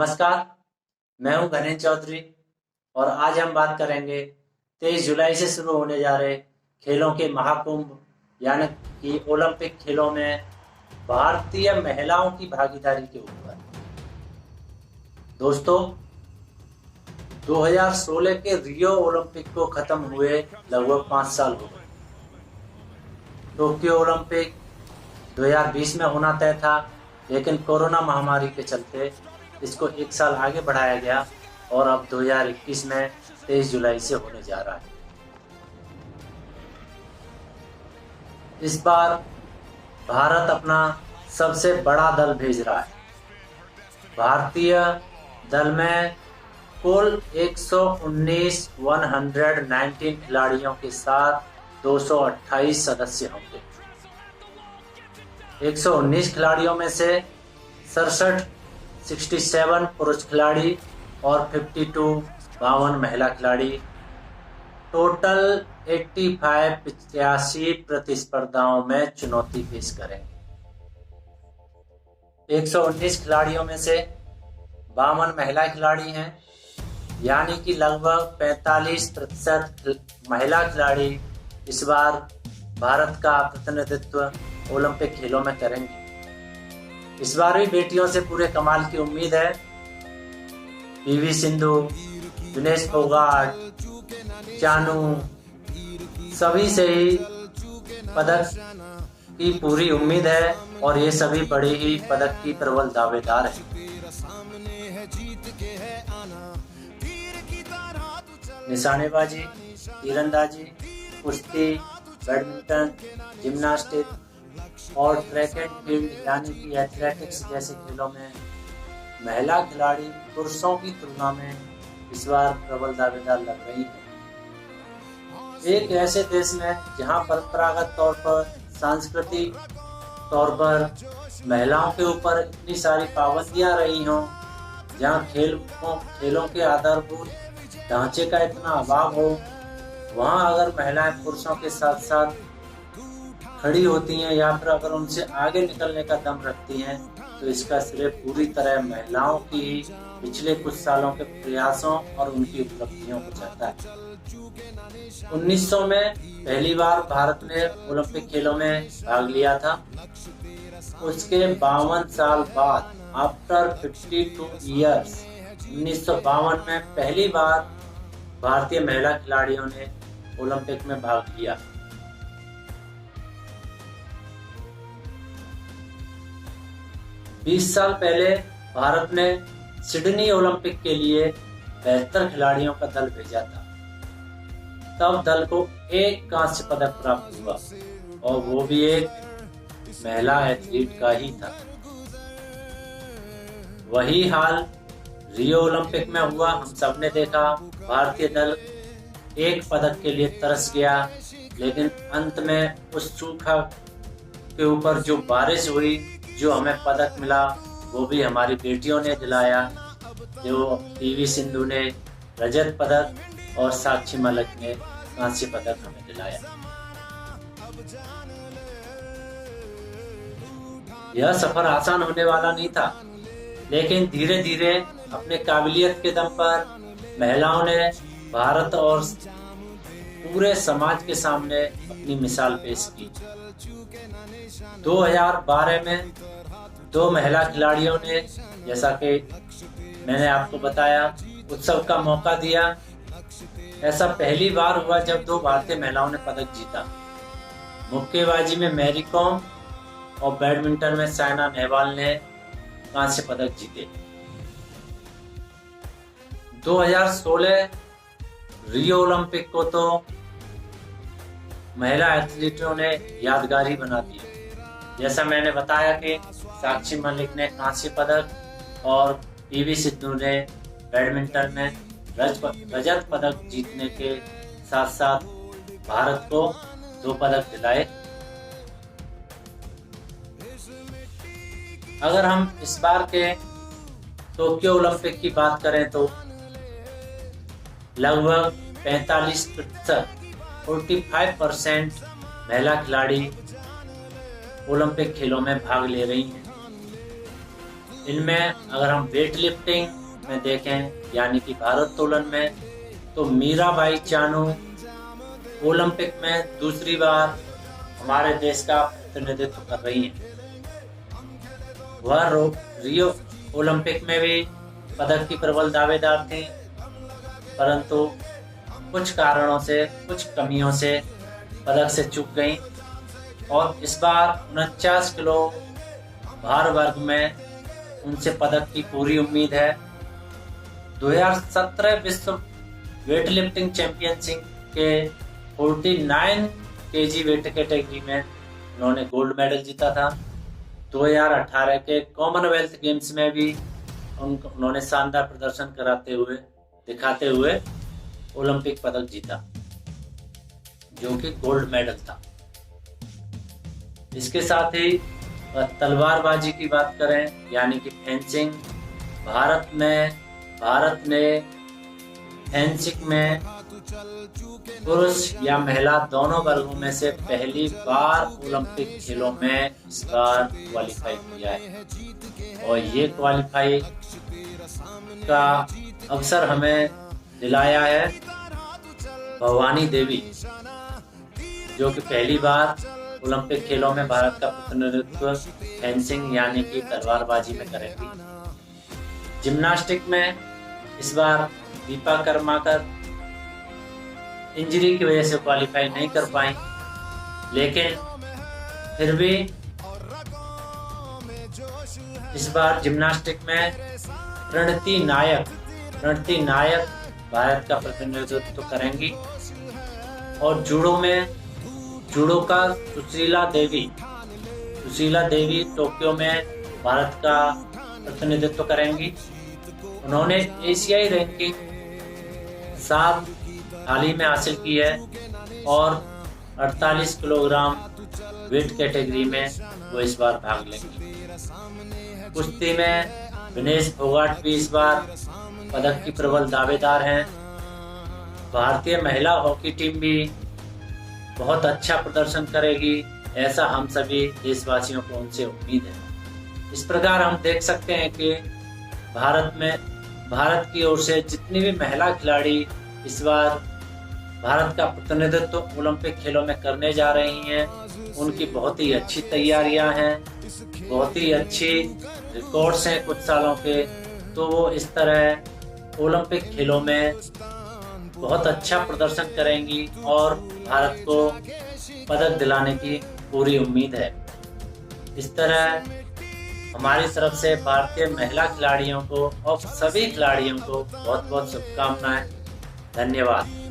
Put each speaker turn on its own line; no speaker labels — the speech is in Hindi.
नमस्कार, मैं हूं घनेश चौधरी और आज हम बात करेंगे 23 जुलाई से शुरू होने जा रहे खेलों के महाकुंभ यानी कि ओलंपिक खेलों में भारतीय महिलाओं की भागीदारी के ऊपर। दोस्तों, 2016 के रियो ओलंपिक को खत्म हुए लगभग 5 साल हो गए। टोक्यो ओलंपिक 2020 में होना तय था, लेकिन कोरोना महामारी के चलते इसको 1 साल आगे बढ़ाया गया और अब 2021 में 23 जुलाई से होने जा रहा है। इस बार भारत अपना सबसे बड़ा दल भेज रहा है। भारतीय दल में कुल 119 खिलाड़ियों के साथ 228 सदस्य होंगे। 119 खिलाड़ियों में से 67 पुरुष खिलाड़ी और 52 महिला खिलाड़ी, टोटल 85 प्रतिस्पर्धाओं में चुनौती पेश करेंगे। 119 खिलाड़ियों में से 52 महिला खिलाड़ी हैं, यानी कि लगभग 45% महिला खिलाड़ी इस बार भारत का प्रतिनिधित्व ओलंपिक खेलों में करेंगे। इस बार भी बेटियों से पूरे कमाल की उम्मीद है। पीवी सिंधु, विनेश फोगाट, चानू, सभी से ही पदक की पूरी उम्मीद है और ये सभी बड़े ही पदक की प्रबल दावेदार हैं। निशानेबाजी, तीरंदाजी, कुश्ती, बैडमिंटन, जिम्नास्टिक और ट्रैक एंड फील्ड यानी कि एथलेटिक्स जैसे खेलों में महिला खिलाड़ी पुरुषों की तुलना में इस बार प्रबल दावेदार लग रही है। एक ऐसे देश में जहां परंपरागत तौर पर, सांस्कृतिक तौर पर महिलाओं के ऊपर इतनी सारी पाबंदियां रही हों, जहां खेलों के आधारभूत ढांचे का इतना अभाव हो, वहां अगर महिलाएं पुरुषों के साथ साथ खड़ी होती हैं या फिर अगर उनसे आगे निकलने का दम रखती हैं, तो इसका श्रेय पूरी तरह महिलाओं की पिछले कुछ सालों के प्रयासों और उनकी उपलब्धियों को जाता है। 1900 में पहली बार भारत ने ओलंपिक खेलों में भाग लिया था। उसके 52 साल बाद, आफ्टर 52 ईयर्स, 1952 में पहली बार भारतीय महिला खिलाड़ियों ने ओलंपिक में भाग लिया। 20 साल पहले भारत ने सिडनी ओलंपिक के लिए 72 खिलाड़ियों का दल भेजा था। तब दल को एक कांस्य पदक प्राप्त हुआ और वो भी एक महिला एथलीट का ही था। वही हाल रियो ओलंपिक में हुआ। हम सबने देखा, भारतीय दल एक पदक के लिए तरस गया, लेकिन अंत में उस सूखा के ऊपर जो बारिश हुई, जो हमें पदक मिला, वो भी हमारी बेटियों ने दिलाया। जो पीवी सिंधु ने रजत पदक और साक्षी मलिक ने कांस्य पदक हमें दिलाया। यह सफर आसान होने वाला नहीं था, लेकिन धीरे धीरे अपने काबिलियत के दम पर महिलाओं ने भारत और पूरे समाज के सामने अपनी मिसाल पेश की। 2012 में 2 महिला खिलाड़ियों ने, जैसा कि मैंने आपको बताया, उत्सव का मौका दिया। ऐसा पहली बार हुआ जब 2 भारतीय महिलाओं ने पदक जीता। मुक्केबाजी में मैरी कॉम और बैडमिंटन में साइना नेहवाल ने कांस्य पदक जीते। 2016 रियो ओलंपिक को तो महिला एथलीटों ने यादगारी बना दिया। जैसा मैंने बताया कि साक्षी मलिक ने कांस्य पदक और पीवी सिंधु ने बैडमिंटन में रजत पदक जीतने के साथ साथ भारत को 2 पदक दिलाए। अगर हम इस बार के टोक्यो ओलंपिक की बात करें तो लगभग 45% महिला खिलाड़ी ओलंपिक खेलों में भाग ले रही हैं। इनमें अगर हम वेट लिफ्टिंग में देखें यानी कि भारोत्तोलन में, तो मीराबाई चानू ओलंपिक में दूसरी बार हमारे देश का प्रतिनिधित्व कर रही हैं। वह रियो ओलंपिक में भी पदक की प्रबल दावेदार थी, परंतु कुछ कारणों से, कुछ कमियों से पदक से चूक गई और इस बार 49 किलो भार वर्ग में उनसे पदक की पूरी उम्मीद है। 2017 विश्व वेट लिफ्टिंग चैंपियनशिप के 49 केजी वेट कैटेगरी में उन्होंने गोल्ड मेडल जीता था। 2018 के कॉमनवेल्थ गेम्स में भी उन्होंने शानदार प्रदर्शन दिखाते हुए ओलंपिक पदक जीता, जो कि गोल्ड मेडल था। इसके साथ ही तलवारबाजी की बात करें यानी कि फेंसिंग, भारत ने फेंसिंग में पुरुष या महिला दोनों वर्गों में से पहली बार ओलंपिक खेलों में इस बार क्वालिफाई किया है और ये क्वालिफाई का अवसर हमें दिलाया है भवानी देवी, जो कि पहली बार ओलंपिक खेलों में भारत का प्रतिनिधित्व फेंसिंग यानी कि तलवारबाजी में करेंगी। जिम्नास्टिक में इस बार दीपा कर्माकर इंजरी की वजह से क्वालिफाई नहीं कर पाई, लेकिन फिर भी इस बार जिम्नास्टिक में प्रणति नायक भारत का प्रतिनिधित्व करेंगी और जूडो का सुशीला देवी टोक्यो में भारत का प्रतिनिधित्व करेंगी। उन्होंने एशियाई रैंकिंग 7 हाल ही में हासिल की है और 48 किलोग्राम वेट कैटेगरी में वो इस बार भाग लेंगी। कुश्ती में विनेश फोगाट भी इस बार पदक की प्रबल दावेदार हैं। भारतीय महिला हॉकी टीम भी बहुत अच्छा प्रदर्शन करेगी, ऐसा हम सभी देशवासियों को उनसे उम्मीद है। इस प्रकार हम देख सकते हैं कि भारत की ओर से जितनी भी महिला खिलाड़ी इस बार भारत का प्रतिनिधित्व ओलंपिक खेलों में करने जा रही हैं, उनकी बहुत ही अच्छी तैयारियां हैं, बहुत ही अच्छी रिकॉर्ड्स हैं कुछ सालों के, तो वो इस तरह ओलंपिक खेलों में बहुत अच्छा प्रदर्शन करेंगी और भारत को पदक दिलाने की पूरी उम्मीद है। इस तरह हमारी तरफ से भारतीय महिला खिलाड़ियों को और सभी खिलाड़ियों को बहुत बहुत शुभकामनाएं। धन्यवाद।